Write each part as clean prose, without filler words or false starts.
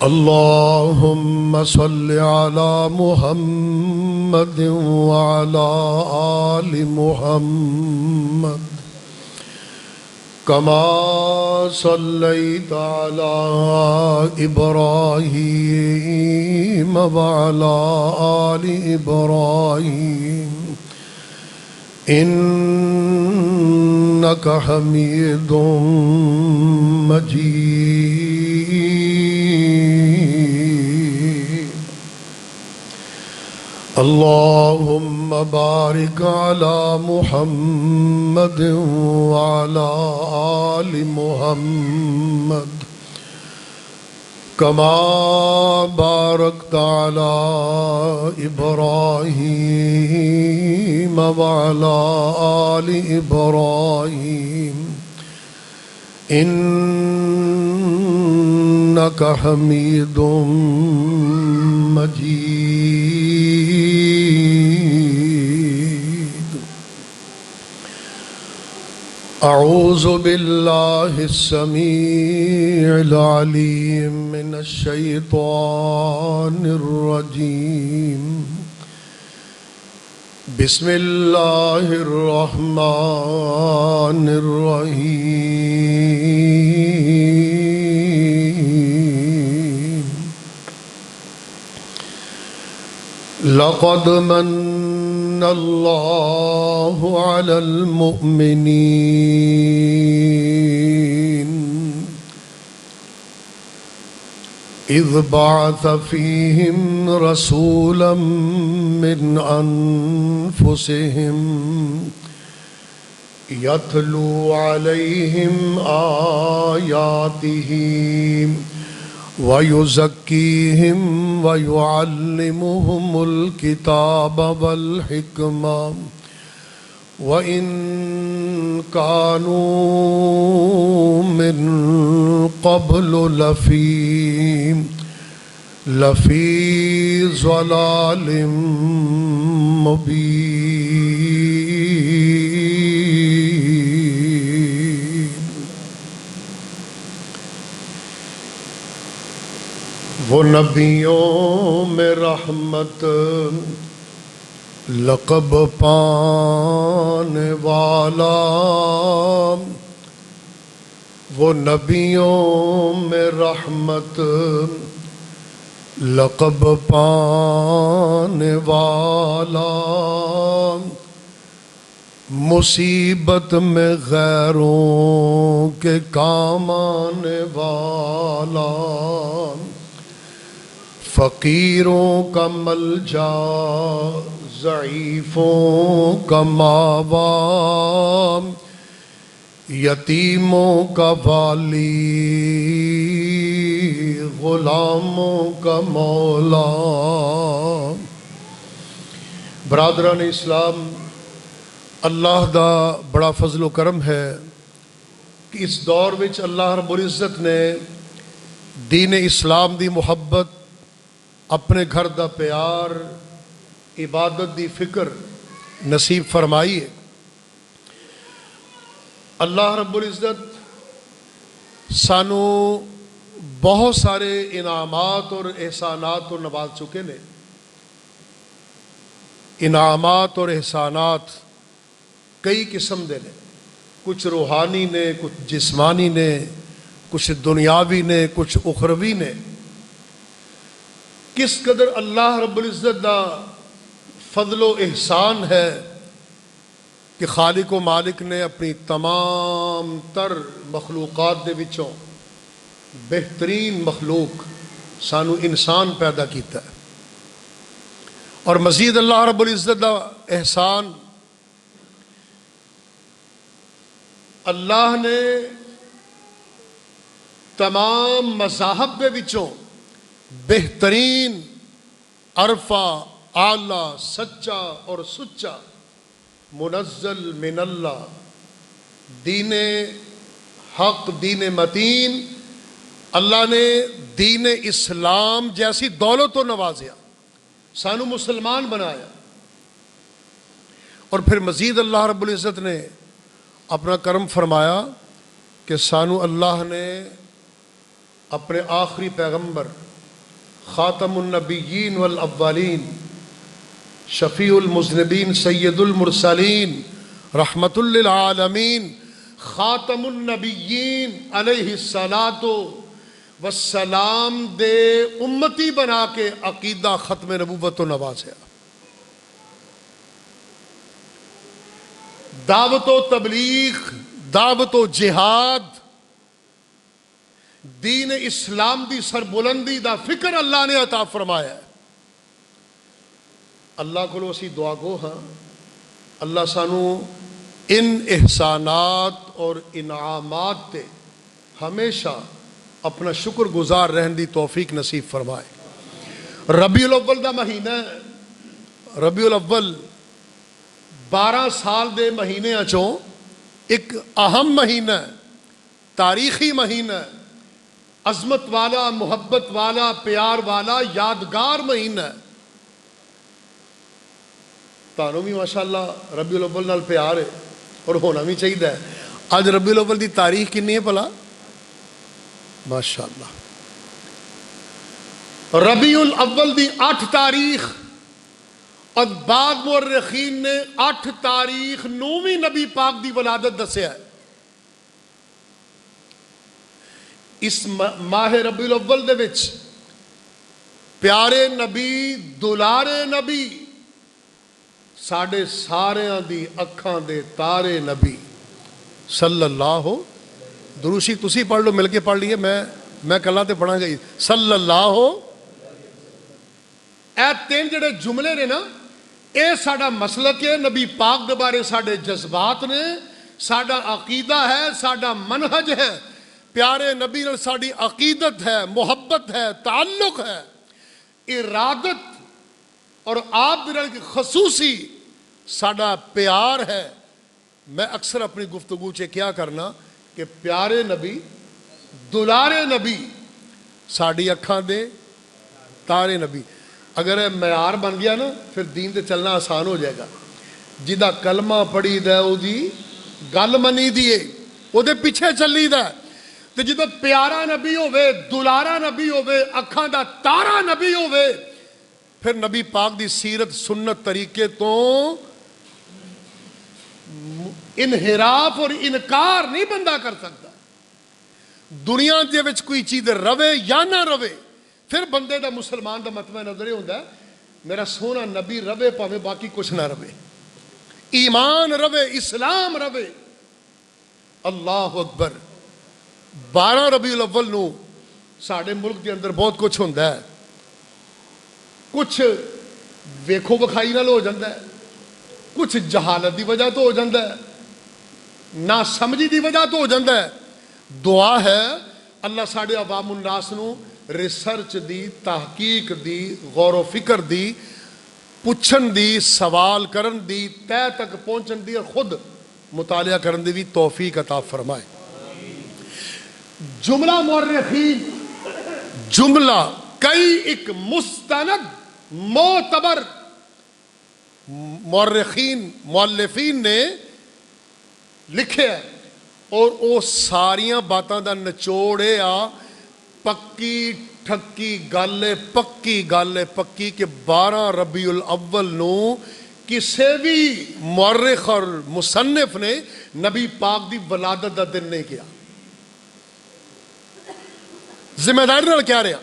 اللهم صل على محمد وعلى آل محمد كما صليت على إبراهيم وعلى آل إبراهيم إنك حميد مجيد. اللهم بارك على محمد وعلى آل محمد كما باركت على إبراهيم وعلى آل إبراهيم إنك حميد مجيد. أعوذ بالله السميع العليم من الشيطان الرجيم. بسم الله الرحمن الرحيم. لقد من الله على المؤمنين إذ بعث فيهم رسولا من أنفسهم يتلو عليهم آياته ويزكيهم ويعلمهم الكتاب والحكمة وإن كانوا من قبل لفي ضلال مبين. وہ نبیوں میں رحمت لقب پانے والا، وہ نبیوں میں رحمت لقب پانے والا، مصیبت میں غیروں کے کام آنے والا، فقیروں کا ملجا ضعیفوں کا ماوا، یتیموں کا والی غلاموں کا مولا. برادران اسلام، اللہ دا بڑا فضل و کرم ہے کہ اس دور وچ اللہ رب العزت نے دین اسلام دی محبت، اپنے گھر دا پیار، عبادت دی فکر نصیب فرمائی ہے. اللہ رب العزت سانو بہت سارے انعامات اور احسانات اور نواز چکے نے. انعامات اور احسانات کئی قسم دے نے، کچھ روحانی نے، کچھ جسمانی نے، کچھ دنیاوی نے، کچھ اخروی نے. کس قدر اللہ رب العزت دا فضل و احسان ہے کہ خالق و مالک نے اپنی تمام تر مخلوقات دے وچوں بہترین مخلوق سانو انسان پیدا کیتا ہے. اور مزید اللہ رب العزت دا احسان، اللہ نے تمام مذاہب دے وچوں بہترین، عرفہ، اعلیٰ، سچا اور سچا، منزل من اللہ، دین حق، دین متین، اللہ نے دین اسلام جیسی دولت و نوازیا، سانو مسلمان بنایا. اور پھر مزید اللہ رب العزت نے اپنا کرم فرمایا کہ سانو اللہ نے اپنے آخری پیغمبر خاتم النبیین والاولین شفیع المذنبین سید المرسلین رحمت للعالمین خاتم النبیین علیہ الصلاۃ والسلام دے امتی بنا کے عقیدہ ختم نبوت و نوازیا. دعوت و تبلیغ، دعوت و جہاد، دین اسلام دی سربلندی دا فکر اللہ نے عطا فرمایا ہے. اللہ کو اسی دعا گو ہاں اللہ سانو ان احسانات اور انعامات تے ہمیشہ اپنا شکر گزار رہن دی توفیق نصیب فرمائے. ربیع الاول دا مہینہ ہے. ربیع الاول 12 سال دے مہینے چوں ایک اہم مہینہ ہے، تاریخی مہینہ ہے، عظمت والا، محبت والا، پیار والا، یادگار مہینہ ہے. تانوں بھی ماشاءاللہ ربیع الاول نال پیار ہے اور ہونا بھی چاہیے. آج ربیع الاول دی تاریخ کنی ہے بھلا؟ ماشاءاللہ ربیع الاول دی 8 تاریخ، اور بعض مورخین نے 8 تاریخ 9ویں نبی پاک دی ولادت دسیا ہے. اس ماہ ربیع الاول دے وچ پیارے نبی، دلارے نبی، ساڈے ساریاں دی اکھاں دے تارے نبی صلی اللہ ہو. دروشی تسی پڑھ لو، مل کے پڑھ لیے، میں کلا تے پڑھا گئی صلی اللہ ہو. اے 3 جڑے جملے نے نا، اے ساڈا مسلک ہے. نبی پاک دے بارے ساڈے جذبات نے، ساڈا عقیدہ ہے، ساڈا منہج ہے. پیارے نبی نال ساڈی عقیدت ہے، محبت ہے، تعلق ہے، ارادت اور آپ دے نال خصوصی ساڈا پیار ہے. میں اکثر اپنی گفتگو چ کیا کرنا کہ پیارے نبی، دلارے نبی، ساڈی اکھاں دے تارے نبی. اگر یہ معیار بن گیا نا پھر دین تے چلنا آسان ہو جائے گا. جدا کلمہ پڑھی دا او دی گل منی دیے، او دے پیچھے چلی دا. تے جدا پیارا نبی ہوئے، دلارا نبی ہوئے، اکھاں دا تارا نبی ہوئے، پھر نبی پاک دی سیرت سنت طریقے تو انحراف اور انکار نہیں بندہ کر سکتا. دنیا دے وچ کوئی چیز روے یا نہ روے، پھر بندے دا مسلمان دا مطمع نظر ہوتا ہے میرا سونا نبی روے پاوے باقی کچھ نہ روے، ایمان روے، اسلام روے. اللہ اکبر. 12 ربیع الاول نو ساڑھے ملک دے اندر بہت کچھ ہوتا ہے. کچھ ویکھو بکھائی نال ہو جاتا ہے، کچھ جہالت دی وجہ تو ہو جاتا ہے، نہ سمجھی دی وجہ تو ہو جاتا ہے. دعا ہے اللہ ساڑھے عوام الناس نو ریسرچ دی، تحقیق دی، غور و فکر دی، پوچھن دی، سوال کرن دی، تہ تک پہنچن دی اور خود مطالعہ کرن دی بھی توفیق عطا فرمائے. جملہ مورخین، جملہ کئی ایک مستند معتبر مورخین، مؤلفین نے لکھے ہیں، اور وہ ساریاں باتاں دا نچوڑ ہے پکی ٹھکی گل ہے، پکی گل ہے، پکی کہ 12 ربیع الاول نو کسے بھی مورخ اور مصنف نے نبی پاک دی ولادت دا دن نہیں کیا. ذمہ داری نال کیا رہا.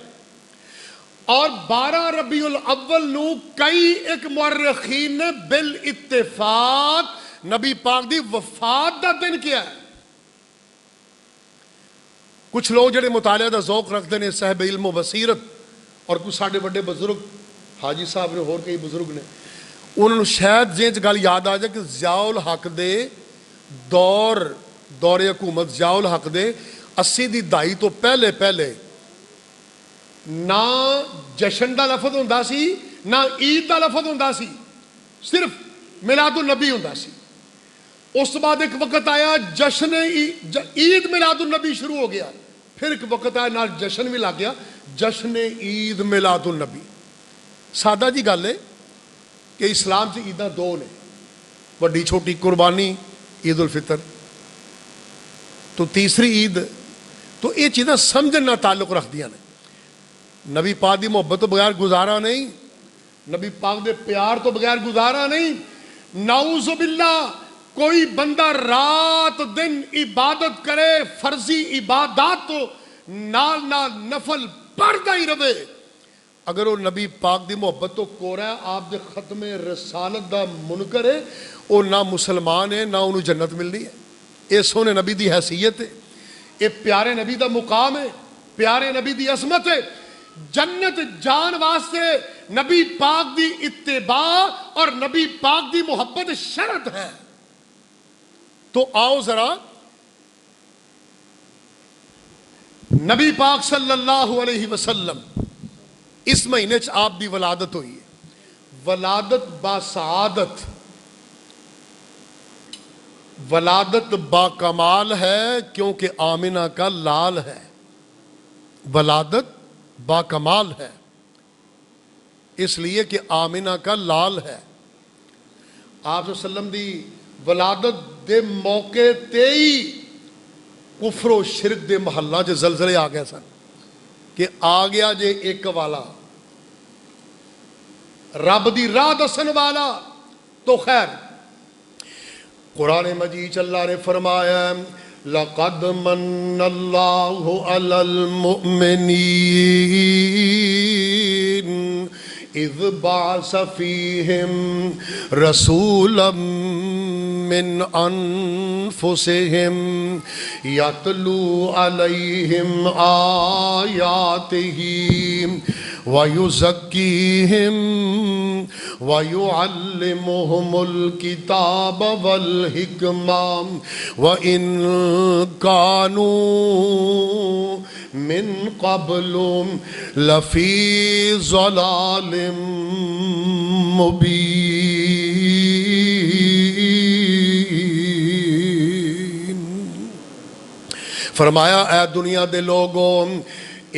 اور 12 ربیع الاول نو کئی ایک مورخین نے بالاتفاق نبی پاک دی وفات دا دن کیا ہے. کچھ لوگ جڑے مطالعہ دا ذوق رکھتے ہیں، صاحب علم و بصیرت، اور کچھ ساڑھے بڑے بزرگ حاجی صاحب نے اور کئی بزرگ نے، انہوں نے شاید جینچ گل یاد آ جائے کہ ضیاء الحق دے دور حکومت ضیاء الحق دے 80 دی دہائی تو پہلے نہ جشن دا لفظ ہوندا سی، نہ عید دا لفظ ہوندا سی، صرف میلاد النبی ہوندا سی. اس بعد ایک وقت آیا جشن عید میلاد النبی شروع ہو گیا، پھر ایک وقت آیا نال جشن بھی لگ گیا، جشن عید میلاد النبی. سادہ جی گل ہے کہ اسلام سے عیداں 2 نے، وڈی چھوٹی قربانی عید الفطر، تو تیسری عید. تو یہ چیزاں سمجھنا تعلق رکھ دیا نے. نبی پاک دی محبت تو بغیر گزارا نہیں، نبی پاک دے پیار تو بغیر گزارا نہیں۔ نعوذ باللہ کوئی بندہ رات دن عبادت کرے، فرضی عبادات تو نال نال نفل پڑھتا ہی رہے، اگر وہ نبی پاک دی محبت تو کورا ہے، آپ دے ختم رسالت دا منکر ہے، وہ نہ مسلمان ہے، نہ انہوں جنت ملنی ہے۔ یہ سونے نبی دی حیثیت ہے، یہ پیارے نبی دا مقام ہے، پیارے نبی دی عظمت ہے۔ جنت جان واسطے نبی پاک دی اتباع اور نبی پاک دی محبت شرط ہے۔ تو آؤ ذرا نبی پاک صلی اللہ علیہ وسلم اس مہینے آپ دی ولادت ہوئی ہے، ولادت با سعادت، ولادت با کمال ہے کیونکہ آمنہ کا لال ہے، ولادت با کمال ہے اس لیے کہ آمنہ کا لال ہے۔ آپ صلی اللہ علیہ وسلم دی ولادت دے موقع تے ہی کفر و شرک دے محلہ جے زلزلے آ گئے سن کہ آ گیا جے ایک والا، رب دی راہ دسن والا۔ تو خیر قرآن مجید اللہ نے فرمایا لَقَدْ مَنَّ اللَّهُ عَلَى الْمُؤْمِنِينَ اِذْ بَعَثَ فِيهِمْ رَسُولًا مِّنْ أَنفُسِهِمْ يَتْلُو عَلَيْهِمْ آيَاتِهِ وَيُزَكِّيهِمْ وَيُعَلِّمُهُمُ الْكِتَابَ وَالْحِكْمَةَ وَإِنْ كَانُوا مِنْ قَبْلُ لَفِي ضَلَالٍ مُبِينٍ۔ فرمایا اے دنیا دے لوگوں،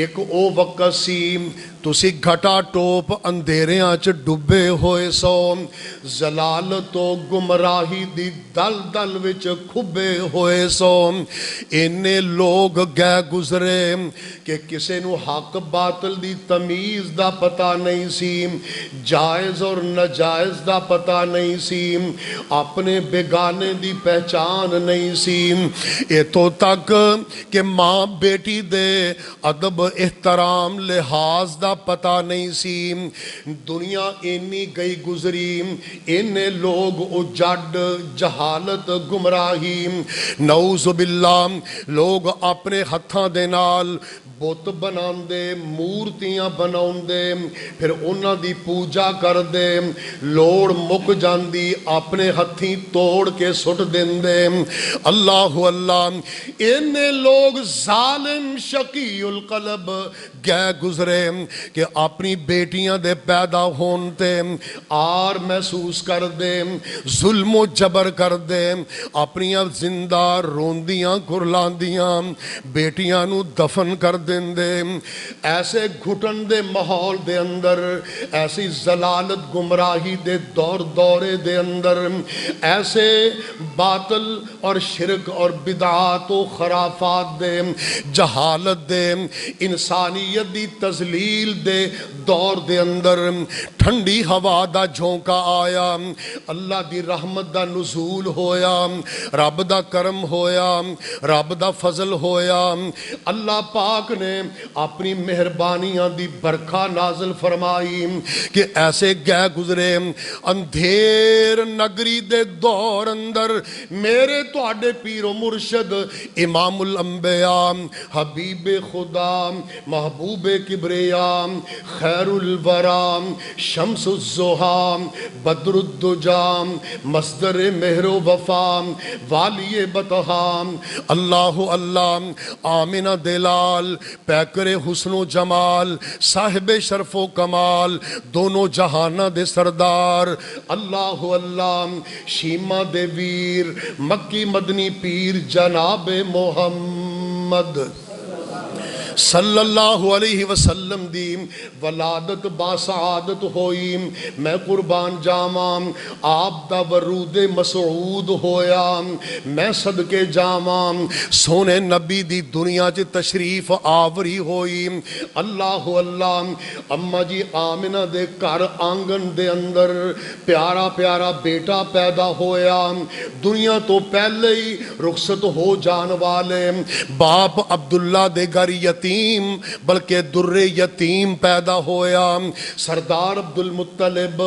ایک او وقت سی تسی گھٹا ٹوپ اندھیریاں چ ڈبے ہوئے سو، ضلالت و گمراہی دی دل دل وچ کھبے ہوئے سو۔ اینے لوگ گئے گزرے کہ کسے نو حق باطل دی تمیز دا پتہ نہیں سی، جائز اور نجائز دا پتہ نہیں سی، اپنے بیگانے دی پہچان نہیں سی، ایتھوں تک کہ ماں بیٹی دے ادب احترام لحاظ دا پتہ نہیں سی۔ دنیا اینی گئی گزری، اینے لوگ اجڑ جہالت گمراہی، نعوذ باللہ لوگ اپنے ہتھاں دے نال بت بناؤں دے، مورتیاں بناؤں دے، پھر انہاں دی پوجا کر دے، لوڑ مک جاندی اپنے ہتھیں توڑ کے سٹ دیں دے۔ اللہ اللہ اینے لوگ ظالم شقی القلب گئے گزرے کہ اپنی بیٹیاں دے پیدا ہون تے آر محسوس کر دے، ظلم و جبر کر دے، اپنیاں زندہ روندیاں کرلاندیاں بیٹیاں نو دفن کر دیں دے۔ ایسے گھٹن دے ماحول دے اندر، ایسی ضلالت گمراہی دے دور دورے دے اندر، ایسے باطل اور شرک اور بدعات و خرافات دے، جہالت دے، انسانیت دی تذلیل دے دور دے اندر ٹھنڈی ہوا دا جھونکا آیا، اللہ دی رحمت دا نزول ہویا، رب دا کرم ہویا، رب دا فضل ہویا۔ اللہ پاک نے اپنی مہربانیاں دی برکھا نازل فرمائی کہ ایسے گئے گزرے اندھیر نگری دے دور اندر میرے تواڈے پیر و مرشد امام الانبیاء حبیب خدا محبوب کبریا خیر الورا شمس الضحیٰ بدر الدجا مصدر مہر و وفا والی بطحا اللہ اللہ آمنہ دلال پیکر حسن و جمال صاحب شرف و کمال دونوں جہانہ دے سردار اللہ اللہ شیمہ دے ویر مکی مدنی پیر جناب محمد صلی اللہ علیہ وسلم دی ولادت با سعادت ہوئی، میں قربان جاواں آپ دا ورود مسعود ہویا، میں صدقے جاواں سونے نبی دی دنیا چ تشریف آوری ہوئی۔ اللہ اللہ، اما جی آمنہ دے گھر آنگن دے اندر پیارا پیارا بیٹا پیدا ہویا، دنیا تو پہلے ہی رخصت ہو جان والے باپ عبداللہ دے گھر یتیم بلکہ در یتیم پیدا ہویا۔ سردار عبدالمطلب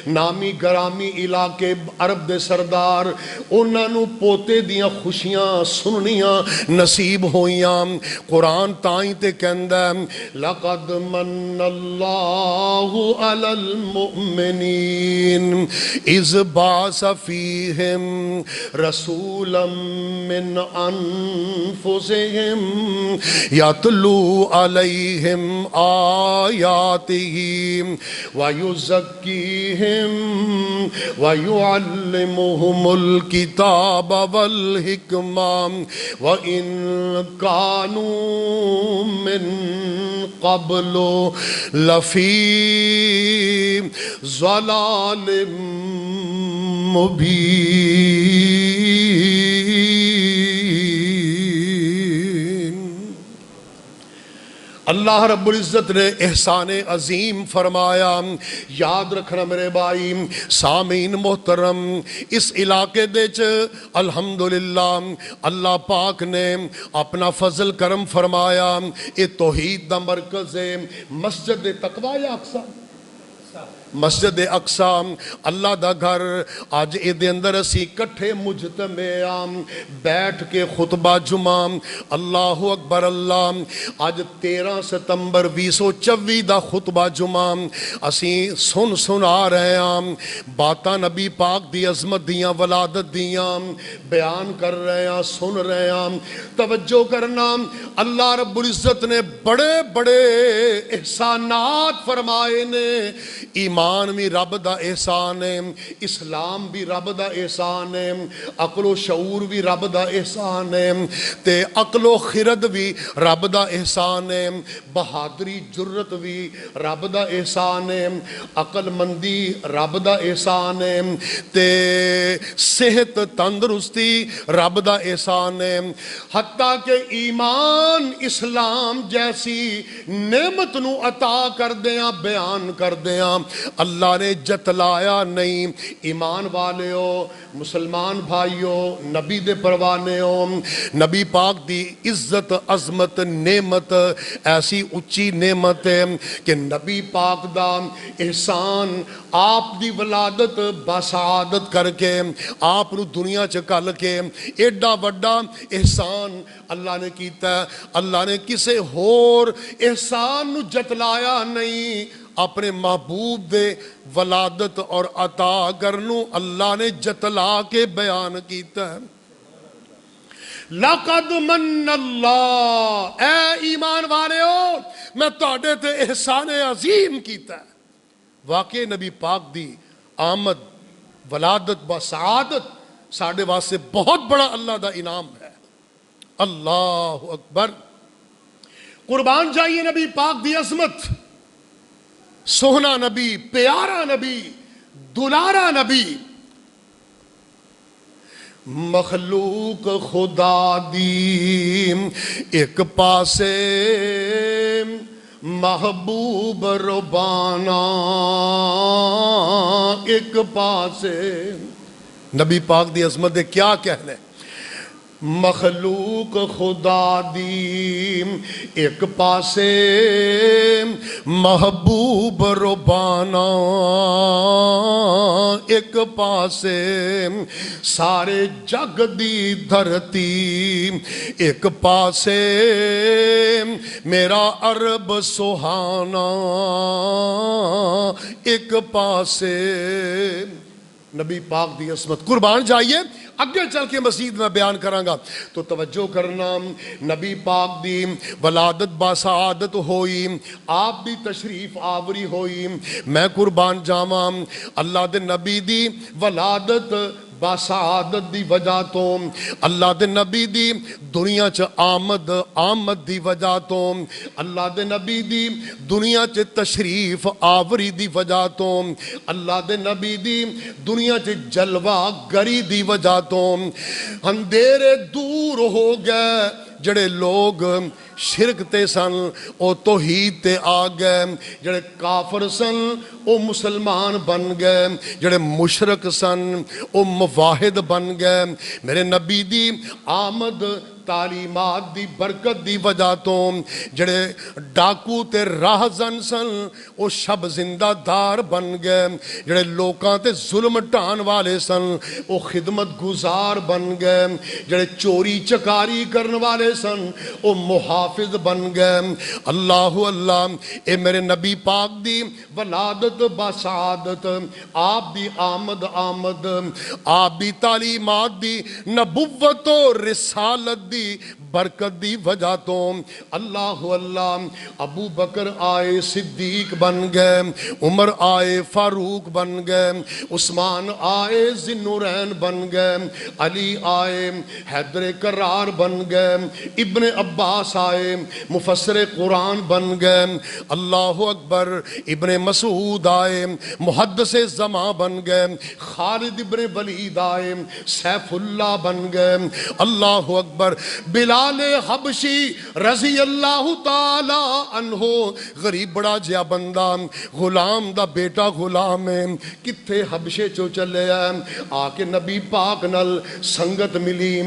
نامی گرامی علاقے عرب دے سردار، انہاں نو پوتے دیاں خوشیاں سننیاں نصیب ہویاں۔ قرآن تائیں تے کہندا ہے لقد من اللہ علی المؤمنین اذ بعث فیہم رسولا من انفسہم یتلو علیہم آیاتہ ویزکیہم ویعلمہم الکتاب والحکمہ وَإِن كَانُوا مِن قَبْلُ لَفِي ضَلَالٍ مُبِينٍ۔ اللہ رب العزت نے احسان عظیم فرمایا۔ یاد رکھنا میرے بھائی سامعین محترم، اس علاقے دیچ الحمدللہ اللہ پاک نے اپنا فضل کرم فرمایا۔ یہ توحید دا مرکز ہے، مسجد تقوی یا اقصی؟ مسجد اقصی اللہ دا گھر۔ آج اے دے اندر اسی کٹھے مجتمع بیٹھ کے خطبہ جمعہ اللہ اکبر اللہ۔ آج 13 ستمبر 2024 دا خطبہ جمعہ اسی سنا رہے ہیں، باتاں نبی پاک دی عظمت دیاں ولادت دیاں بیان کر رہے ہیں، سن رہے ہیں۔ توجہ کرنا، اللہ رب العزت نے بڑے بڑے احسانات فرمائے نے۔ ایمان بھی رب دا احسان ہے، اسلام بھی رب دا احسان ہے، عقل و شعور بھی رب دا احسان ہے، تے عقل و خرد بھی رب دا احسان ہے، بہادری جرت بھی رب دا احسان ہے، عقل مندی رب دا احسان ہے، تے صحت تندرستی رب دا احسان ہے۔ حتیٰ کہ ایمان اسلام جیسی نعمت نو عطا کر دیاں بیان کر دیاں اللہ نے جتلایا نہیں۔ ایمان والے ہو، مسلمان بھائی ہو، نبی دے پروانے ہو، نبی پاک دی عزت عظمت نعمت ایسی اچھی نعمت ہے کہ نبی پاک دا احسان آپ دی ولادت بسعادت کر کے آپ نو دنیا چکل کے ایڈا وڈا احسان اللہ نے کیتا ہے۔ اللہ نے کسے ہور احسان نو جتلایا نہیں، اپنے محبوب دے ولادت اور عطا کرنو اللہ نے جتلا کے بیان کیتا ہے۔ لَقَدْ مَنَّ اللَّهُ، اے ایمان والے ہو میں تہاڈے تے احسان عظیم کیتا ہے۔ واقعی نبی پاک دی آمد ولادت با سعادت ساڑھے واسطے بہت بڑا اللہ دا انعام ہے۔ اللہ اکبر، قربان جائیے نبی پاک دی عظمت، سوہنا نبی، پیارا نبی، دلارا نبی، مخلوق خدا دی ایک پاسے محبوب ربانا ایک پاسے۔ نبی پاک دی عظمت دے کیا کہنے؟ مخلوق خدا دی ایک پاسے محبوب ربانا ایک پاسے، سارے جگ دی دھرتی ایک پاسے، میرا عرب سہانا ایک پاسے۔ نبی پاک دی عظمت، قربان جائیے اگے چل کے مزید میں بیان کرانگا تو توجہ کرنا۔ نبی پاک دی ولادت با سعادت ہوئی، آپ دی تشریف آوری ہوئی، میں قربان جاواں اللہ دے نبی دی ولادت باسعادت دی وجہ تو، اللہ دے نبی دی دنیا چ آمد دی وجہ تو، اللہ دے نبی دی دنیا چ تشریف آوری دی وجہ تو، اللہ دے نبی دی دنیا چ جلوہ گری دی وجہ تو اندھیرے دور ہو گئے، جڑے لوگ شرک تے سن او توحید تے آ گئے، جڑے کافر سن او مسلمان بن گئے، جڑے مشرک سن او موحد بن گئے۔ میرے نبی دی آمد تعلیمات دی برکت دی وجہ تو جڑے ڈاکو تے راہزن سن او شب زندہ دار بن گئے، جڑے لوکاں تے ظلم ٹان والے سن او خدمت گزار بن گئے، جڑے چوری چکاری کرن والے سن او محافظ بن گئے۔ اللہ اللہ، اے میرے نبی پاک دی ولادت بسعادت، آپ دی آمد آپ دی تعلیمات دی نبوت و رسالت دی برکت دی وجہ تو اللہ اللہ ابو بکر آئے صدیق بن گئے، عمر آئے فاروق بن گئے، عثمان آئے ذی النورین بن گئے، علی آئے حیدر کرار بن گئے، ابن عباس آئے مفسر قرآن بن گئے، اللہ اکبر، ابن مسعود آئے محدث زمان بن گئے، خالد ابن ولید آئے سیف اللہ بن گئے، اللہ اکبر، بلال حبشی رضی اللہ تعالی عنہ، غریب بڑا جیا بندہ، غلام دا بیٹا غلام ہے، کتھے حبشے چو چلے ہیں، آ کے نبی پاک نل سنگت ملی،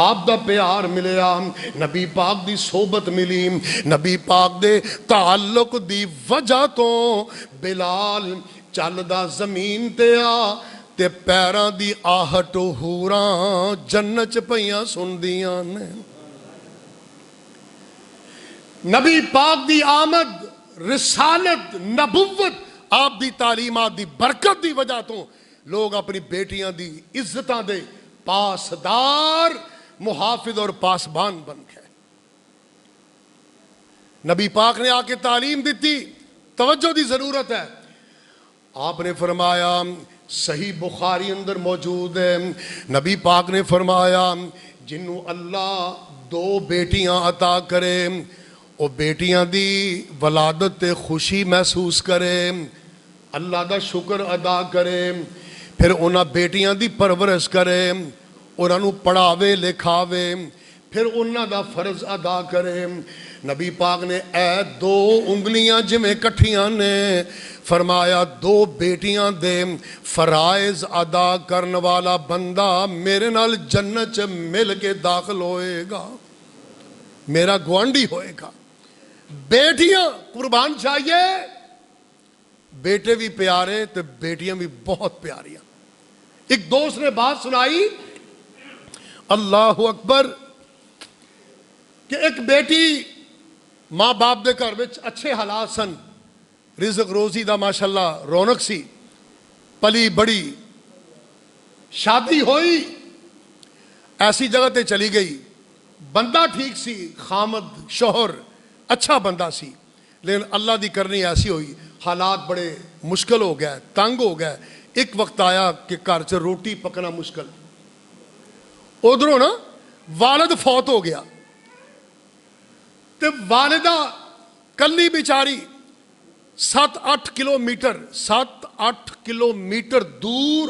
آپ دا پیار ملیا، نبی پاک دی صحبت ملی، نبی پاک دے تعلق دی وجہ تو بلال چل دا زمین تے آ تے پیراں دی آہٹ ہوراں جنت چ پئیاں سندیاں نے۔ نبی پاک دی آمد، رسالت، نبوت، آپ دی تعلیمات دی برکت دی وجہ تو لوگ اپنی بیٹیاں دی عزتاں دے پاسدار، محافظ اور پاسبان بن گئے۔ نبی پاک نے آ کے تعلیم دیتی، توجہ دی ضرورت ہے۔ آپ نے فرمایا، صحیح بخاری اندر موجود ہے، نبی پاک نے فرمایا جنہوں اللہ دو بیٹیاں عطا کرے، او بیٹیاں دی ولادت تے خوشی محسوس کرے، اللہ دا شکر ادا کرے، پھر انہاں بیٹیاں دی پرورش کرے، انہاں پڑھاوے لکھاوے، پھر انہاں دا فرض ادا کرے۔ نبی پاک نے اے دو انگلیاں جمیں کٹھیاں نے، فرمایا دو بیٹیاں دے فرائض ادا کرن والا بندہ میرے نال جنت چ مل کے داخل ہوئے گا، میرا گوانڈی ہوئے گا۔ بیٹیاں قربان چاہیے، بیٹے بھی پیارے تو بیٹیاں بھی بہت پیاریاں۔ ایک دوست نے بات سنائی، اللہ اکبر، کہ ایک بیٹی ماں باپ دے گھر وچ اچھے حالات سن، رزق روزی دا ماشاءاللہ رونق سی، پلی بڑی، شادی ہوئی، ایسی جگہ تے چلی گئی، بندہ ٹھیک سی، خامد شوہر اچھا بندہ سی، لیکن اللہ دی کرنی ایسی ہوئی، حالات بڑے مشکل ہو گئے، تنگ ہو گئے۔ ایک وقت آیا کہ گھر چ روٹی پکنا مشکل، ادھروں نا والد فوت ہو گیا، تے والدہ کلی بیچاری 7-8 کلومیٹر دور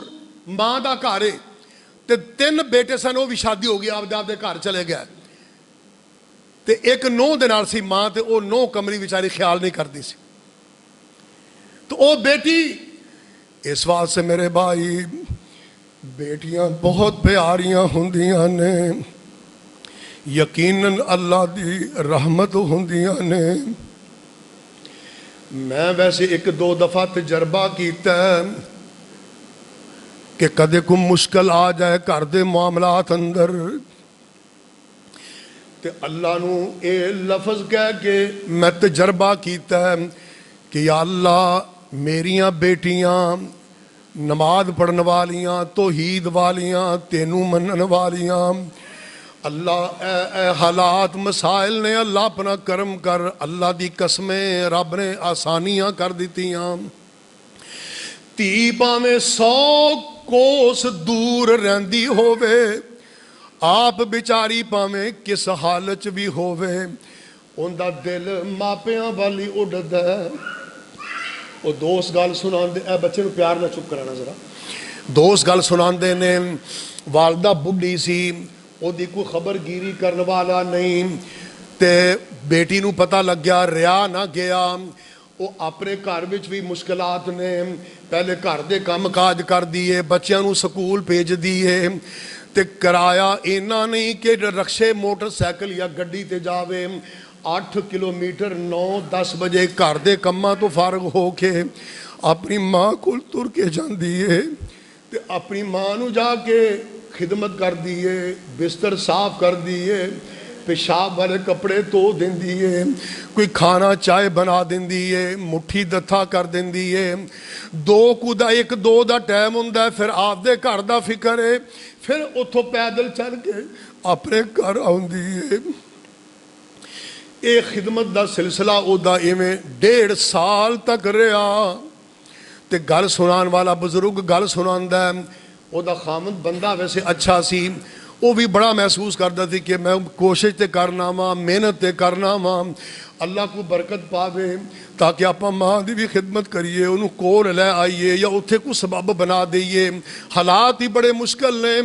ماں دا گھر ہے، تے 3 بیٹے سن، وہ بھی شادی ہو گئی، آپ دے گھر چلے گئے، تے ایک نو دے نال سی ماں، تے او نو کمری بیچاری خیال نہیں کردی سی، تو او بیٹی، اس واسطے سے میرے بھائی بیٹیاں بہت پیاریاں ہوندیاں نے، یقیناً اللہ دی رحمت ہوندیاں نے۔ میں ویسے 1-2 دفعہ تجربہ کیتا ہے کہ کدے کوئی مشکل آ جائے گھر دے معاملات اندر، تے اللہ نو اے لفظ کہہ کے میں تجربہ کیتا ہے کہ یا اللہ میریاں بیٹیاں نماز پڑھن والیاں، توحید والیاں، تینوں منن والیاں، اللہ اے حالات مسائل نے اللہ اپنا کرم کر، اللہ دی قسمیں رب نے آسانیاں کر دیتیاں، تی پاویں 100 کوس دور رہندی ہووے آپ بیچاری پاویں کس حالت بھی ہووے ان دا دل ماپیاں والی اڈدا ہے۔ وہ دوست گل سناندے، اے بچے نو پیار نہ چپ کرانا ذرا، دوست گل سناندے نے والدہ بڈھی سی، او دی کوئی خبر گیری کرن والا نہیں، تے بیٹی نو پتہ لگ گیا، ریا نہ گیا، وہ اپنے گھر وچ بھی مشکلات نے، پہلے گھر دے کام کاج کر دیے، بچیاں نو سکول بھیج دیے، تے کرایہ اینا نہیں کہ رکشے موٹر سائیکل یا گڈی تے جاوے، 8 کلومیٹر 9-10 بجے گھر دے کماں تو فارغ ہو کے اپنی ماں کول تر کے جاندی ہے، تے اپنی ماں نو جا کے خدمت کر دیے، بستر صاف کر دیے، پیشاب والے کپڑے تو دیندی ہے، کوئی کھانا چائے بنا دیندی ہے، مٹھی دتھا کر دیندی ہے، ایک دو دا ٹائم ہوندا ہے، پھر آپ دے گھر دا فکر ہے، پھر اتھوں پیدل چل کے اپنے گھر آوندی ہے۔ اے خدمت دا سلسلہ او دا ایویں 1.5 سال تک رہا، تے گل سنان والا بزرگ گل سناندا ہے، او دا خامد بندہ ویسے اچھا سی، وہ بھی بڑا محسوس کرتا تھی کہ میں کوشش تے کرنا وا، محنت تے کرنا وا، اللہ کو برکت پاوے تاکہ آپ ماں دی بھی خدمت کریے، انہوں کول لے آئیے یا اتھے کو سبب بنا دئیے۔ حالات ہی بڑے مشکل نے،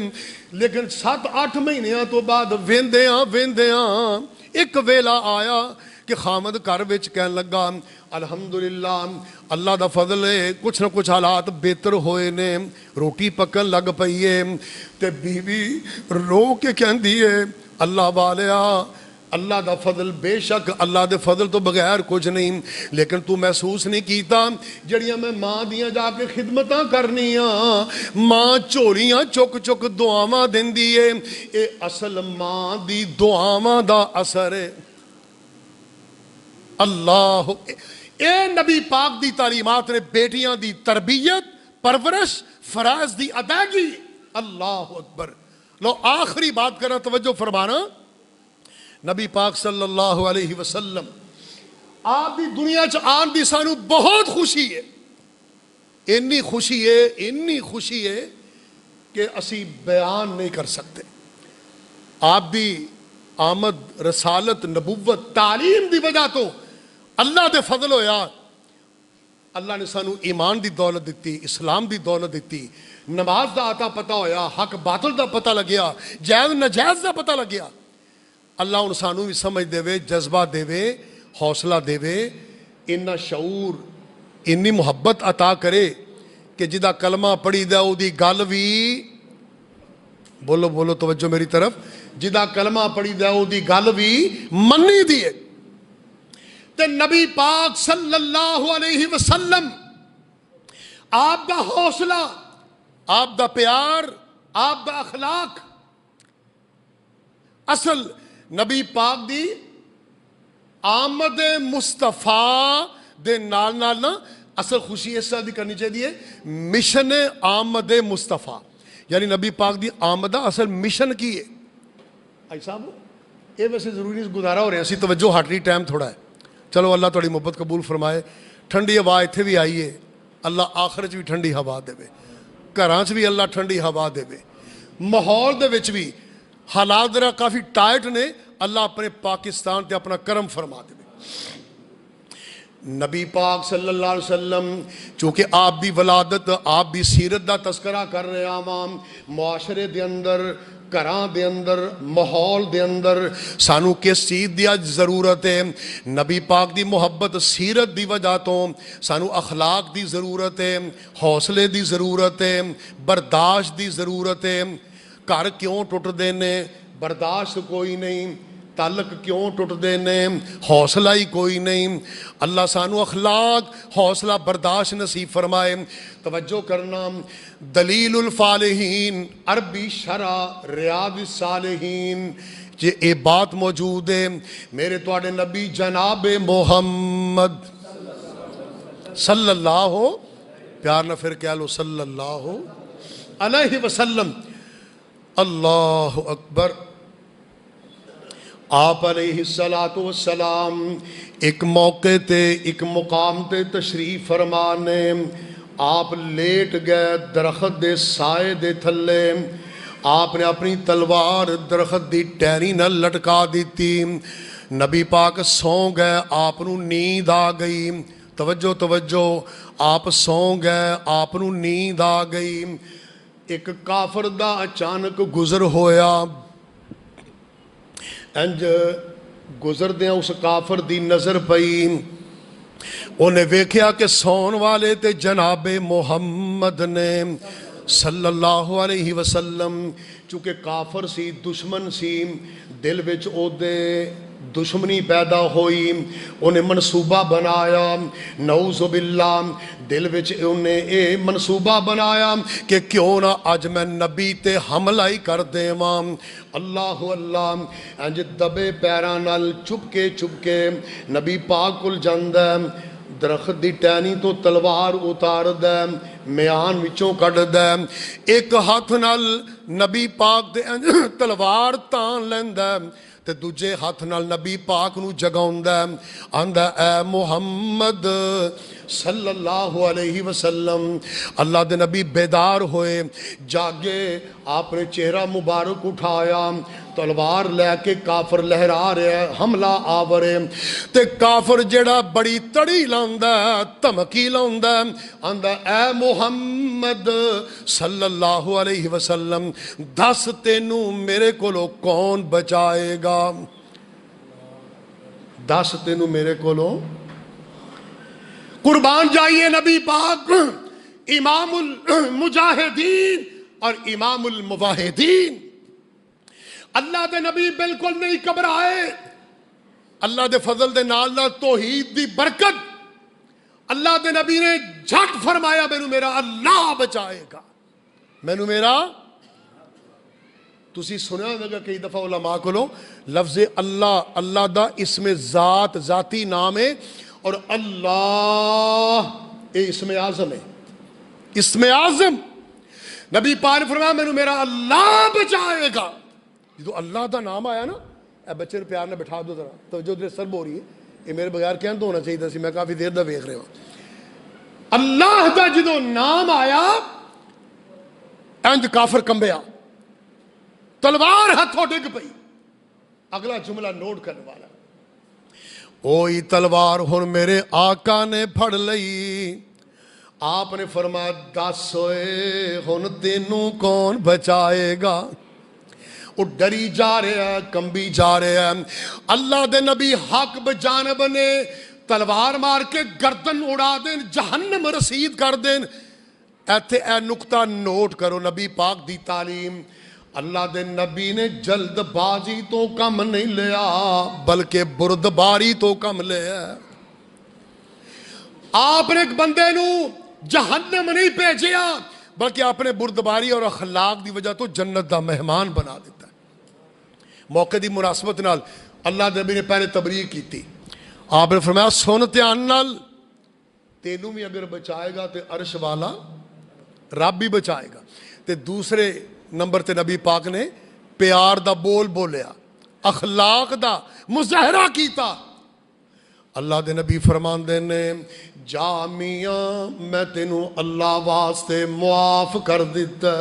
لیکن 7-8 مہینیاں تو بعد ویندیاں ایک ویلا آیا کہ خامد گھر وچ کہن لگا الحمدللہ اللہ دا فضل ہے، کچھ نہ کچھ حالات بہتر ہوئے نے، روٹی پکن لگ پئی ہے، تے بیوی رو کے کہندی ہے اللہ والیا اللہ دا فضل، بے شک اللہ دے فضل تو بغیر کچھ نہیں، لیکن تو محسوس نہیں کیتا جڑیاں میں ماں دیاں جا کے خدمتاں کرنیاں، ماں چوریاں چک چک دعاواں دیندی ہے، اے اصل ماں دی دعاواں دا اثر ہے۔ اللہ اے نبی پاک دی تعلیمات نے بیٹیاں دی تربیت، پرورش، فرائض دی ادائیگی، اللہ اکبر۔ لو آخری بات کرنا توجہ فرمانا، نبی پاک صلی اللہ علیہ وسلم آپ دی دنیا چ آن دی سانو بہت خوشی ہے، انی خوشی ہے کہ اسی بیان نہیں کر سکتے۔ آپ دی آمد، رسالت، نبوت، تعلیم دی وجہ تو اللہ دے فضل ہویا، اللہ نے سانو ایمان دی دولت دیتی، اسلام دی دولت دیتی، نماز دا آتا پتہ ہویا، حق باطل دا پتہ لگیا، جائز نجائز دا پتہ لگیا۔ اللہ ان سانو بھی سمجھ دے وے، جذبہ دے وے، حوصلہ دے وے، انہا شعور، انی محبت عطا کرے کہ جدہ کلمہ پڑھی دے او دی گل بھی، بولو توجہ میری طرف، جدہ کلمہ پڑھی دے او دی گل بھی منی دیئے۔ تے نبی پاک صلی اللہ علیہ وسلم آپ دا حوصلہ، آپ دا پیار، آپ دا اخلاق، اصل نبی پاک دی آمد مصطفیٰ دے نال نا اصل خوشی اس طرح دی کرنی چاہیے، مشن آمد مصطفیٰ، یعنی نبی پاک دی آمدہ اصل مشن کی ہے۔ آئی صاحب یہ ویسے ضروری نہیں گزارا ہو رہے ہیں، اسی توجہ ہٹ رہی، ٹائم تھوڑا ہے، چلو اللہ تھوڑی محبت قبول فرمائے۔ ٹھنڈی ہوا اتھے بھی آئیے، اللہ آخرت بھی ٹھنڈی ہوا دے وے، گھراں چ بھی اللہ ٹھنڈی ہوا دے وے، ماحول دے وچ بھی حالات ذرا کافی ٹائٹ نے، اللہ اپنے پاکستان تے اپنا کرم فرما دے۔ نبی پاک صلی اللہ علیہ وسلم چونکہ آپ دی ولادت، آپ دی سیرت دا تذکرہ کر رہے عوام، معاشرے دے اندر، گھراں دے اندر، ماحول دے اندر سانو کس چیز دی ضرورت ہے؟ نبی پاک دی محبت، سیرت دی وجہ تو سانو اخلاق دی ضرورت ہے، حوصلے دی ضرورت ہے، برداشت دی ضرورت ہے۔ گھر کیوں ٹوٹ دینے؟ برداشت کوئی نہیں۔ تعلق کیوں ٹوٹ دینے؟ حوصلہ ہی کوئی نہیں۔ اللہ سانو اخلاق، حوصلہ، برداشت نصیب فرمائے۔ توجہ کرنا، دلیل الفالحین عربی شرح ریاض الصالحین یہ بات موجود ہے، میرے تواڈے نبی جناب محمد صلی اللہ پیار نہ پھر کہہ لو صلی اللہ علیہ وسلم، اللہ اکبر۔ آپ علیہ السلام ایک موقع تے، ایک مقام تے تشریف فرمانے، آپ لیٹ گئے درخت دے سائے دے تھلے آپ نے اپنی تلوار درخت دی ٹہنی نہ لٹکا دیتی نبی پاک سو گئے آپ نو نیند آ گئی توجہ توجہ آپ سو گئے آپ نو نیند آ گئی ایک کافر دا اچانک گزر ہویا انج گزر دیا اس کافر دی نظر پئی انہیں ویکھیا کہ سون والے تے جناب محمد نے صلی اللہ علیہ وسلم چونکہ کافر سی دشمن سی دل وچ او دے دشمنی پیدا ہوئی انہیں منصوبہ بنایا نعوذ باللہ دل وچ انہیں اے منصوبہ بنایا کہ کیوں نہ اج میں نبی تے حملہ ہی کر دیواں اللہ اللہ انج دبے پیراں نال چپ کے نبی پاک کول جاندا درخت دی ٹہنی تو تلوار اتار دے میان وچوں کڈ دے ایک ہاتھ نال نبی پاک دے تلوار تان لیندا تے دوجے ہاتھ نال نبی پاک نو جگاوندا آندا اے محمد صلی اللہ علیہ وسلم اللہ دے نبی بیدار ہوئے جاگے آپ نے چہرہ مبارک اٹھایا تلوار لے کے کافر لہرا رہے حملہ آورے تے کافر جڑا بڑی تڑی لاندا دھمکی لاندا آندا اے محمد صلی اللہ علیہ وسلم دس تینوں میرے کولوں کون بچائے گا دس تینوں میرے کولوں قربان جائیے نبی پاک امام المجاہدین اور امام المواحدین اللہ دے نبی بالکل نہیں گھبرائے اللہ دے فضل دے نال نال توحید دی برکت اللہ دے نبی نے جھٹ فرمایا مینوں میرا اللہ بچائے گا مینوں میرا تسی سنیا ہوگا کئی دفعہ علماء کولوں لفظ اللہ اللہ دا اسم ذات ذاتی نام ہے اور اللہ اے اسم اعظم ہے اسم اعظم نبی پاک نے فرمایا مینوں میرا اللہ بچائے گا جو اللہ دا نام آیا نا اے بچے نے پیار نہ بٹھا دو ذرا توجہ ادھر سرب ہو رہی ہے یہ میرے بغیر کہن تو ہونا چاہیے سی میں کافی دیر دا ویکھ رہا ہوں اللہ دا جدو نام آیا انج کافر کمبیا تلوار ہتھوں ڈگ پئی اگلا جملہ نوٹ کرنے والا اوئی تلوار ہن میرے آقا نے پھڑ لئی آپ نے فرمایا دس ہوئے ہن تینوں کون بچائے گا وہ ڈری جا رہے ہیں کمبی جا رہے ہیں اللہ دے نبی حق بجانب نے تلوار مار کے گردن اڑا دیں جہنم رسید کر دیں ایتھے اے نقطہ نوٹ کرو نبی پاک دی تعلیم اللہ دے نبی نے جلد بازی تو کم نہیں لیا بلکہ بردباری تو کم لیا آپ نے ایک بندے نو جہنم نہیں بھیجیا بلکہ آپ نے بردباری اور اخلاق دی وجہ تو جنت دا مہمان بنا دیتا ہے موقع دی مناسبت نال اللہ دے نبی نے پہلے تبلیغ کی تھی آپ نے فرمایا سن دھیان نال تینوں بھی اگر بچائے گا تے عرش والا رب بھی بچائے گا تے دوسرے نمبر تے نبی پاک نے پیار دا بول بولیا اخلاق دا مظاہرہ کیتا اللہ دے نبی فرماندے نے جا میاں میں تینوں اللہ واسطے معاف کر دیتا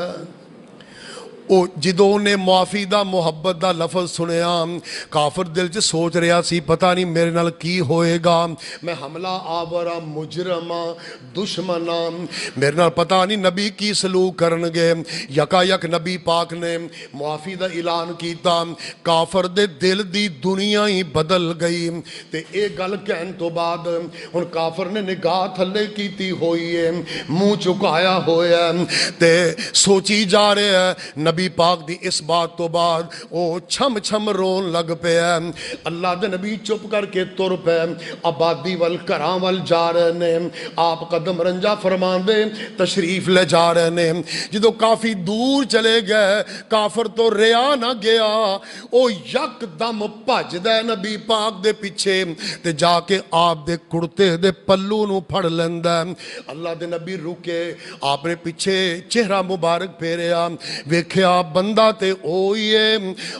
او جدوں نے معافی دا محبت دا لفظ سنیا کافر دل چ سوچ رہا سی پتہ نہیں میرے نال کی ہوئے گا میں حملہ آورا مجرماں دشمناں میرے نال پتہ نہیں نبی کی سلوک کرنگے یکا یک نبی پاک نے معافی دا اعلان کیتا کافر دے دل دی دنیا ہی بدل گئی تے اے گل کہن تو بعد ان کافر نے نگاہ تھلے کیتی ہوئی ہے منہ چکایا ہویا ہے تے سوچی جا رہے ہیں نبی پاک دی اس بات تو بعد او چھم چھم رون لگ پہ ہے اللہ دے نبی چپ کر کے تر پہ آبادی وال گھراں وال جا رہے نے آپ قدم رنجا فرمان دے تشریف لے جا رہے نے جدو کافی دور چلے گئے کافر تو ریا نہ گیا او یک دم بھج دے نبی پاک دے پیچھے تے جا کے آپ دے کرتے دے پلو نو پھڑ لیندا اللہ دے نبی رکے آپ نے پیچھے چہرہ مبارک پھیریا ویکھے آکھیا بندہ تے اوہی ہے.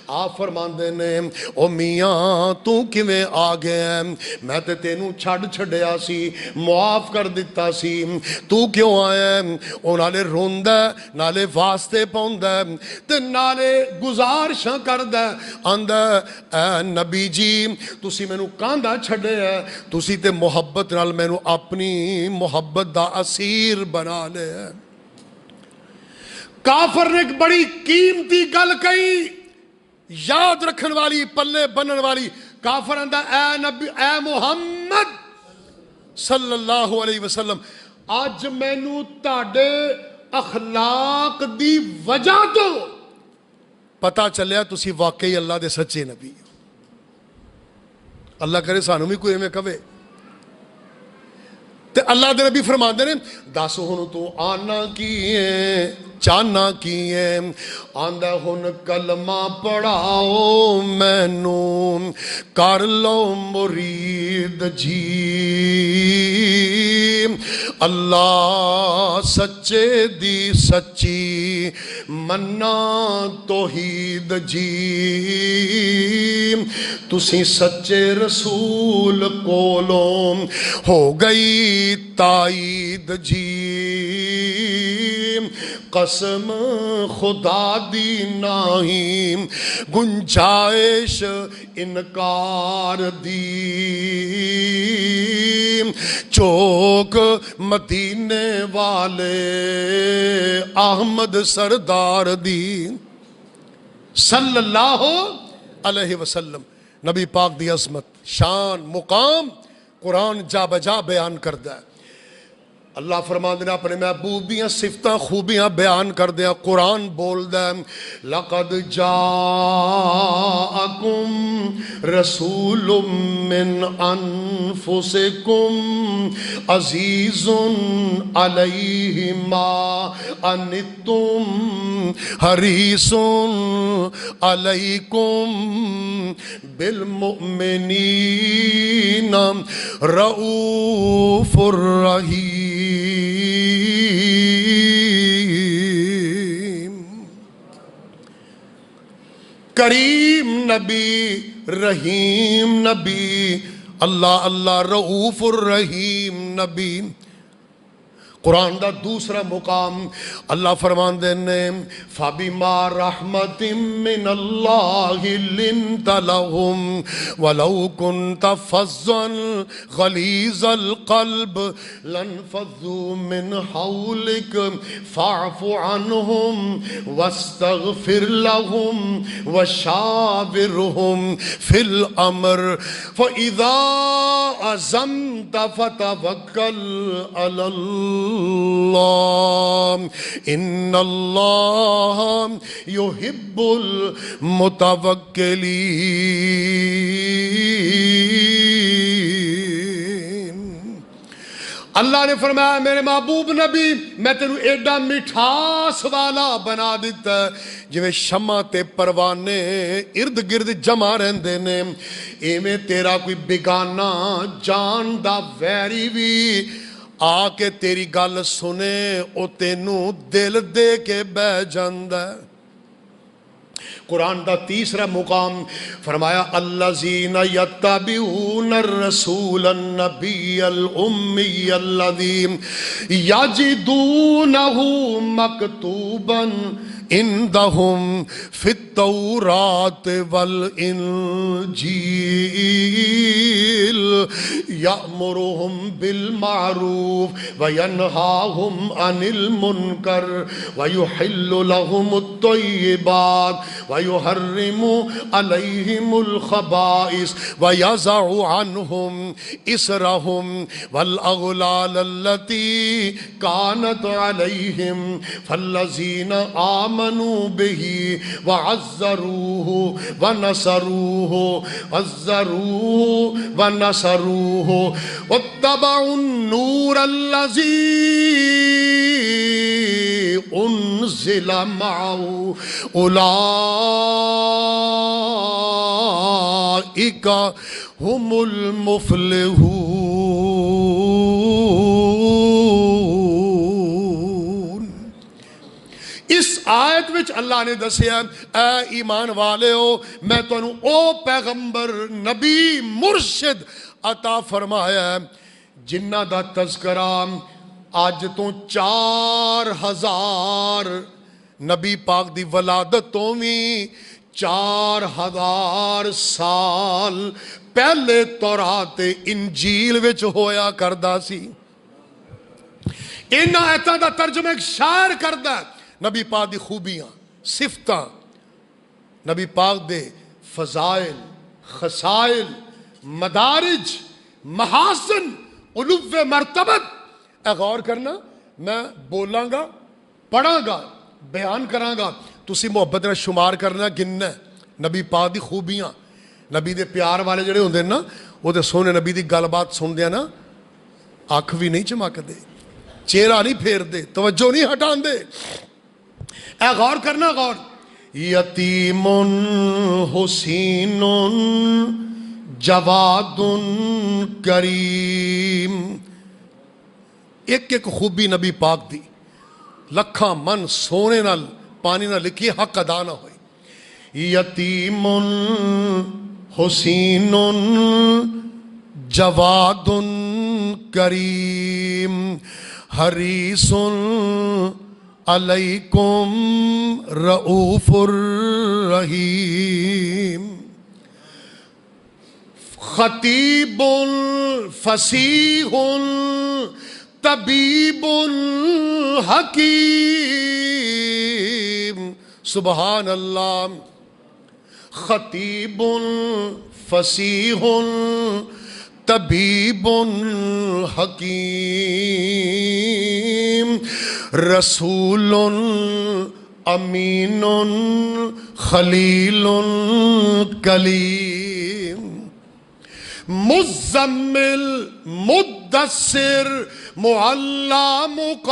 آپ فرماندے نے او میاں تو کیویں آ گیا ہے؟ میں تے تینوں چھڈیا سی، معاف کر دتا سی، تو کیوں آیا ہے؟ او نالے روندا ہے، نالے واسطے پاوندا ہے تے نالے گزارشاں کردا ہے، آندا اے نبی جی تسی مینوں کاندا چھڈیا ہے، تسی تے محبت نال مینوں اپنی محبت دا اسیر بنا لیا. کافر نے ایک بڑی قیمتی گل کہی، یاد رکھن والی، پلے بنن والی. کافر آندا اے نبی، اے محمد صلی اللہ علیہ وسلم، اج مینوں تہاڈے اخلاق دی وجہ تو پتا چلیا تسی واقعی اللہ دے سچے نبی ہو. اللہ کرے سانوں بھی کوئی ایویں کہے. تے اللہ دے نبی فرماندے نے دس ہن تو آنا کی ہے چاہنا کی ہے؟ آندا ہن کلمہ پڑھاؤ مینوں کر لو مرید جی، اللہ سچے دی سچی منا توحید جی، تسی سچے رسول کولوں ہو گئی تائید جی، قسم خدا دی نہیں گنجائش انکار دی، چوک مدینے والے احمد سردار دی صلی اللہ علیہ وسلم. نبی پاک دی عظمت، شان، مقام قرآن جا بجا بیان کردا ہے. اللہ فرماندے نے اپنے محبوب دیاں صفتاں خوبیاں بیان کردیا قرآن بولدا ہے لقد جاءکم رسول من انفسکم عزیز علیہ ما عنتم حریص علیکم بالمؤمنین رؤوف الرحیم. کریم نبی، رحیم نبی، اللہ اللہ رؤوف الرحیم نبی. قرآن دا دوسرا مقام اللہ فرماندے نے فَبِمَا رَحْمَةٍ مِّنَ اللَّهِ لِنْتَ لَهُمْ وَلَوْ كُنْتَ فَظًّا غَلِيظَ الْقَلْبِ لَانفَضُّوا مِنْ حَوْلِكَ فَاعْفُ عَنْهُمْ وَاسْتَغْفِرْ لَهُمْ وَشَاوِرْهُمْ فِي الْأَمْرِ فَإِذَا عَزَمْتَ فَتَوَكَّلْ عَلَى اللَّهِ ان اللہ یحب المتوکلین. اللہ نے فرمایا میرے محبوب نبی میں تینوں ایڈا مٹھاس والا بنا دیتا ہے جویں شمع تے پروانے ارد گرد جمع رہندے نے، ایویں تیرا کوئی بیگانہ جان دا ویری بھی آ کے تیری گل سنے او تینوں دل دے کے بہ جاندا ہے. قرآن دا تیسرا مقام فرمایا الذین یتبعون الرسول النبی الامی الذی یجدونہ مکتوبا عندهم فی التوراۃ والانجیل یأمرهم بالمعروف وینہاہم عن المنکر ویحل لهم الطیبات ویحرم علیہم الخبائث ویضع عنہم اسرہم والاغلال التي كانت علیہم فالذین آمنوا به وعزروه ونصروه واتبعوا النور الذي انزل معه اولئک هم المفلحون. اس آیت وچ اللہ نے دسیا اے ایمان والےو میں تانوں او پیغمبر نبی مرشد عطا فرمایا ہے جنہ دا تذکرہ اج تو 4000 نبی پاک دی ولادت تو بھی 4000 سال پہلے تورات انجیل وچ ہویا کردا سی۔ ان آیتاں دا ترجمہ ایک شاعر کردا ہے نبی پاک دی خوبیاں، صفتاں، نبی پاک دے فضائل، خصائل، مدارج، محاسن، علو مرتبت۔ اے غور کرنا، میں بولاں گا، پڑھاں گا، بیان کراں گا، تسی محبت نہ شمار کرنا، گننا نبی پاک دی خوبیاں۔ نبی دے پیار والے جڑے ہوندے نا وہ تے سونے نبی دی گل بات سندے نا اکھ بھی نہیں چمکدے، چہرہ نہیں پھیر دے، توجہ نہیں ہٹان دے۔ اے غور کرنا، غور۔ یتیم حسین جواد کریم، ایک ایک خوبی نبی پاک دی لکھاں من سونے نال پانی نہ لکھی حق ادا نہ ہوئی۔ یتیم حسین جواد کریم حریص علیکم رؤوف الرحیم، خطیب فصیح طبیب حکیم، سبحان اللہ، خطیب فصیح طبیب حکیم، رسول امین خلیل کلیم، مزمل مدثر معلی مقام،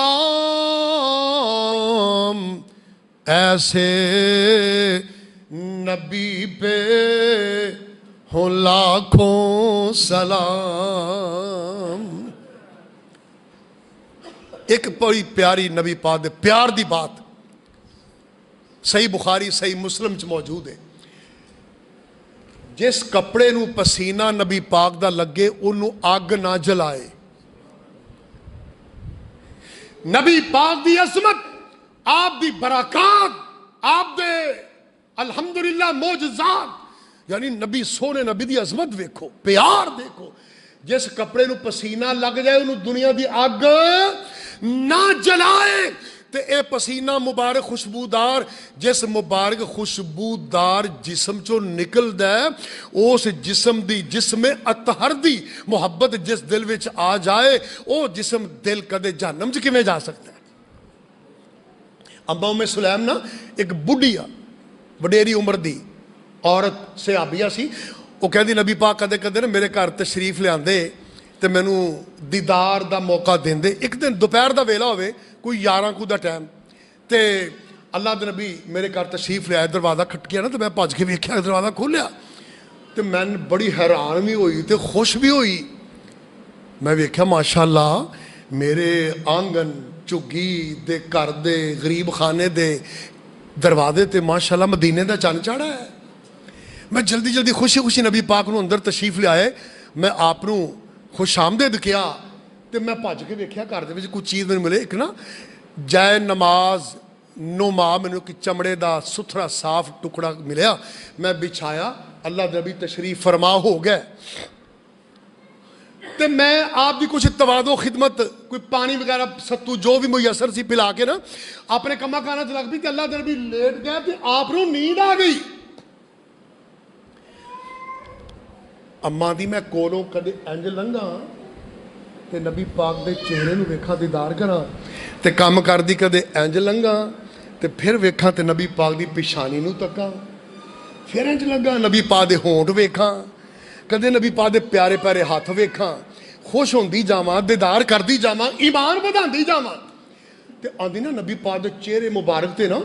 ایسے نبی پہ ہوں لاکھوں سلام۔ ایک بڑی پیاری نبی پاک دے پیار دی بات صحیح بخاری صحیح مسلم چ موجود ہے۔ جس کپڑے نو پسینہ نبی پاک دا لگے انہوں اگ نہ جلائے۔ نبی پاک دی عظمت، آپ دی برکات، آپ دے الحمدللہ معجزات، یعنی نبی سونے نبی دی عظمت ویکھو، پیار دیکھو۔ جس کپڑے نو پسینہ لگ جائے انہوں دنیا دی اگ نہ جلائے۔ تے اے پسینہ مبارک خوشبودار، جس مبارک خوشبودار جسم چو نکل دے اس جسم دی جسم اطہر دی محبت جس دل وچ آ جائے او جسم دل کدے جہنم چ کیویں جا سکتا ہے۔ اماں سلیم نا ایک بڈھیا وڈیری عمر دی عورت صحابیہ سی، وہ کہندی نبی پاک کدے کدے نا میرے گھر تشریف لے آندے تے مینوں دیدار دا موقع دیندے۔ ایک دن دوپہر دا ویلا ہوئے کوئی 11 کو دا ٹائم تے اللہ دے نبی میرے گھر تشریف لے آئے، دروازہ کھٹکیا نا تو میں بھج کے ویکھیا دروازہ کھولیا تے میں بڑی حیران بھی ہوئی تے خوش بھی ہوئی۔ میں ویکھیا ماشاءاللہ میرے آنگن چگی دے گھر دے غریب خانے دے دروازے تے ماشاءاللہ مدینے دا چن چڑھا ہے۔ میں جلدی جلدی خوشی خوشی نبی پاک نو اندر تشریف لے آئے، میں آپ نو خوش آمدید کیا تے میں بھج کے ویکھیا گھر دے وچ کچھ چیز مینوں ملے۔ ایک نا جائے نماز نما مینوں کہ چمڑے دا ستھرا صاف ٹکڑا ملیا، میں بچھایا، اللہ دے نبی تشریف فرما ہو گئے تے میں آپ دی کچھ تواضع خدمت کوئی پانی وغیرہ ستو جو بھی میسر سی پلا کے نا اپنے کما کانا چ لگ پئی تے اللہ دے نبی لیٹ گئے تے آپ نو نیند آ گئی۔ اماں دی میں کولوں کدے انج لنگا تے نبی پاک دے چہرے نو ویکھاں دیدار کراں تے کم کردی کدے انج لنگا تے پھر ویکھاں تے نبی پاک دی پیشانی نو تکاں، پھر انج لگا نبی پاک دے ہونٹ ویکھاں، کدے نبی پاک دے پیارے پیارے ہاتھ ویکھاں، خوش ہوندی جاواں، دیدار کردی جاواں، ایمان ودھاندی جاواں تے آندی نا نبی پاک دے چہرے مبارک تے نا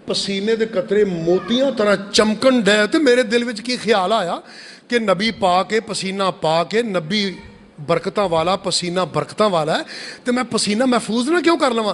پسینے دے قطرے موتیاں طرح چمکن ڈے تے میرے دل وچ کی خیال آیا کہ نبی پاک ہے پسینہ پاک ہے، نبی برکتاں والا پسینہ برکتاں والا ہے تے میں پسینہ محفوظ نہ کیوں کر لواں۔